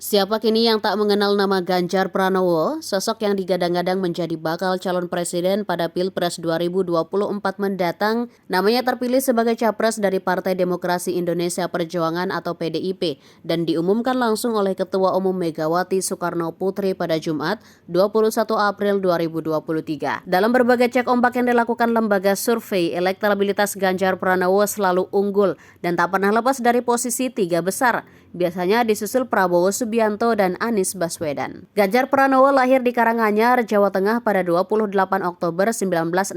Siapa kini yang tak mengenal nama Ganjar Pranowo, sosok yang digadang-gadang menjadi bakal calon presiden pada Pilpres 2024 mendatang. Namanya terpilih sebagai capres dari Partai Demokrasi Indonesia Perjuangan atau PDIP dan diumumkan langsung oleh Ketua Umum Megawati Soekarno Putri pada Jumat 21 April 2023. Dalam berbagai cek ombak yang dilakukan lembaga survei, elektabilitas Ganjar Pranowo selalu unggul dan tak pernah lepas dari posisi 3 besar. Biasanya disusul Prabowo Subianto dan Anies Baswedan. Ganjar Pranowo lahir di Karanganyar, Jawa Tengah pada 28 Oktober 1968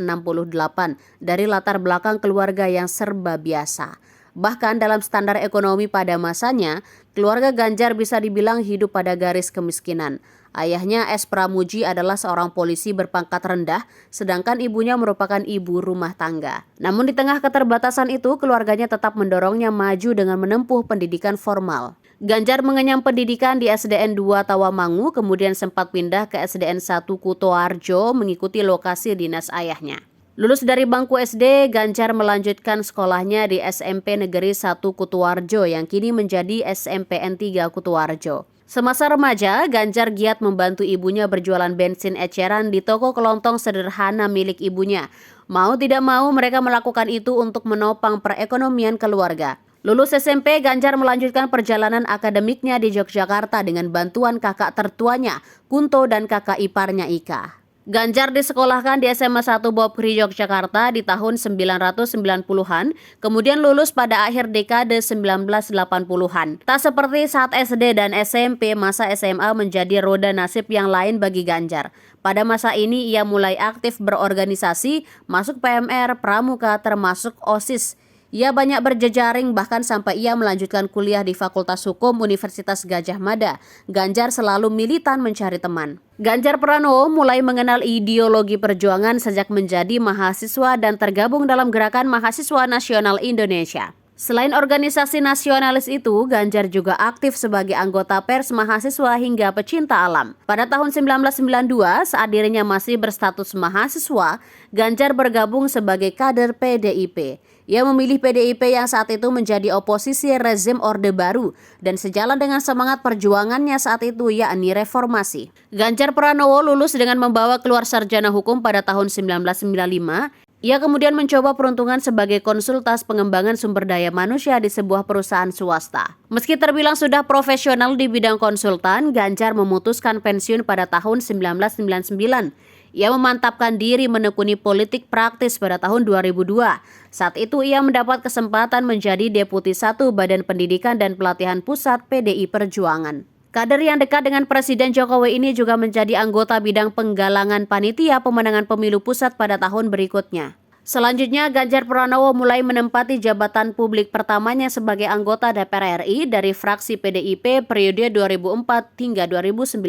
dari latar belakang keluarga yang serba biasa. Bahkan dalam standar ekonomi pada masanya, keluarga Ganjar bisa dibilang hidup pada garis kemiskinan. Ayahnya S. Pramuji adalah seorang polisi berpangkat rendah, sedangkan ibunya merupakan ibu rumah tangga. Namun di tengah keterbatasan itu, keluarganya tetap mendorongnya maju dengan menempuh pendidikan formal. Ganjar mengenyam pendidikan di SDN 2 Tawamangu, kemudian sempat pindah ke SDN 1 Kutoarjo mengikuti lokasi dinas ayahnya. Lulus dari bangku SD, Ganjar melanjutkan sekolahnya di SMP Negeri 1 Kutoarjo yang kini menjadi SMPN 3 Kutoarjo. Semasa remaja, Ganjar giat membantu ibunya berjualan bensin eceran di toko kelontong sederhana milik ibunya. Mau tidak mau, mereka melakukan itu untuk menopang perekonomian keluarga. Lulus SMP, Ganjar melanjutkan perjalanan akademiknya di Yogyakarta dengan bantuan kakak tertuanya, Kunto, dan kakak iparnya Ika. Ganjar disekolahkan di SMA 1 Bopri Yogyakarta di tahun 1990-an, kemudian lulus pada akhir dekade 1980-an. Tak seperti saat SD dan SMP, masa SMA menjadi roda nasib yang lain bagi Ganjar. Pada masa ini ia mulai aktif berorganisasi, masuk PMR, Pramuka, termasuk OSIS. Ia banyak berjejaring bahkan sampai ia melanjutkan kuliah di Fakultas Hukum Universitas Gadjah Mada. Ganjar selalu militan mencari teman. Ganjar Pranowo mulai mengenal ideologi perjuangan sejak menjadi mahasiswa dan tergabung dalam Gerakan Mahasiswa Nasional Indonesia. Selain organisasi nasionalis itu, Ganjar juga aktif sebagai anggota pers mahasiswa hingga pecinta alam. Pada tahun 1992, saat dirinya masih berstatus mahasiswa, Ganjar bergabung sebagai kader PDIP. Ia memilih PDIP yang saat itu menjadi oposisi rezim Orde Baru dan sejalan dengan semangat perjuangannya saat itu, yakni reformasi. Ganjar Pranowo lulus dengan membawa keluar sarjana hukum pada tahun 1995. Ia kemudian mencoba peruntungan sebagai konsultan pengembangan sumber daya manusia di sebuah perusahaan swasta. Meski terbilang sudah profesional di bidang konsultan, Ganjar memutuskan pensiun pada tahun 1999. Ia memantapkan diri menekuni politik praktis pada tahun 2002. Saat itu ia mendapat kesempatan menjadi Deputi 1 Badan Pendidikan dan Pelatihan Pusat PDI Perjuangan. Kader yang dekat dengan Presiden Jokowi ini juga menjadi anggota bidang penggalangan panitia pemenangan pemilu pusat pada tahun berikutnya. Selanjutnya, Ganjar Pranowo mulai menempati jabatan publik pertamanya sebagai anggota DPR RI dari fraksi PDIP periode 2004 hingga 2009.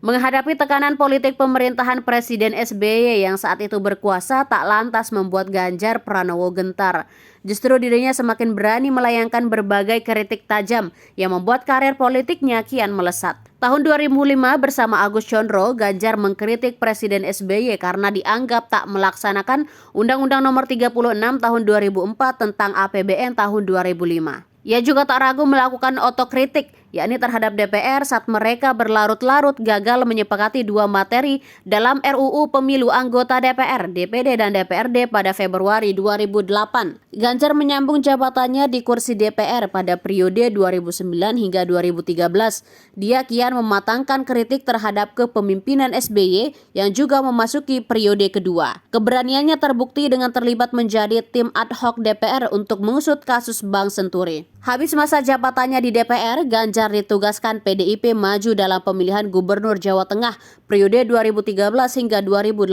Menghadapi tekanan politik pemerintahan Presiden SBY yang saat itu berkuasa tak lantas membuat Ganjar Pranowo gentar. Justru dirinya semakin berani melayangkan berbagai kritik tajam yang membuat karir politiknya kian melesat. Tahun 2005 bersama Agus Condro, Ganjar mengkritik Presiden SBY karena dianggap tak melaksanakan Undang-Undang Nomor 36 Tahun 2004 tentang APBN tahun 2005. Ia juga tak ragu melakukan otokritik, yakni terhadap DPR saat mereka berlarut-larut gagal menyepakati dua materi dalam RUU Pemilu anggota DPR, DPD, dan DPRD pada Februari 2008. Ganjar menyambung jabatannya di kursi DPR pada periode 2009 hingga 2013. Dia kian mematangkan kritik terhadap kepemimpinan SBY yang juga memasuki periode kedua. Keberaniannya terbukti dengan terlibat menjadi tim ad hoc DPR untuk mengusut kasus Bank Senturi. Habis masa jabatannya di DPR, Ganjar ditugaskan PDIP maju dalam pemilihan Gubernur Jawa Tengah periode 2013 hingga 2018.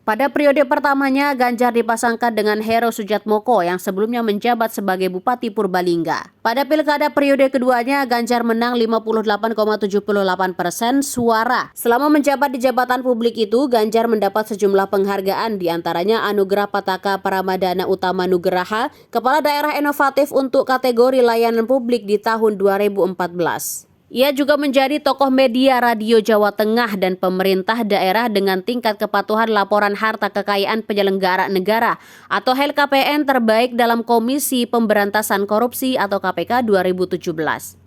Pada periode pertamanya, Ganjar dipasangkan dengan Heru Sujatmoko yang sebelumnya menjabat sebagai Bupati Purbalingga. Pada pilkada periode keduanya, Ganjar menang 58,78% suara. Selama menjabat di jabatan publik itu, Ganjar mendapat sejumlah penghargaan, diantaranya Anugerah Pataka Paramadana Utama Nugraha, Kepala Daerah Inovatif untuk kategori layanan publik di tahun 2014. Ia juga menjadi tokoh media radio Jawa Tengah dan pemerintah daerah dengan tingkat kepatuhan laporan harta kekayaan penyelenggara negara atau LKPN terbaik dalam Komisi Pemberantasan Korupsi atau KPK 2017.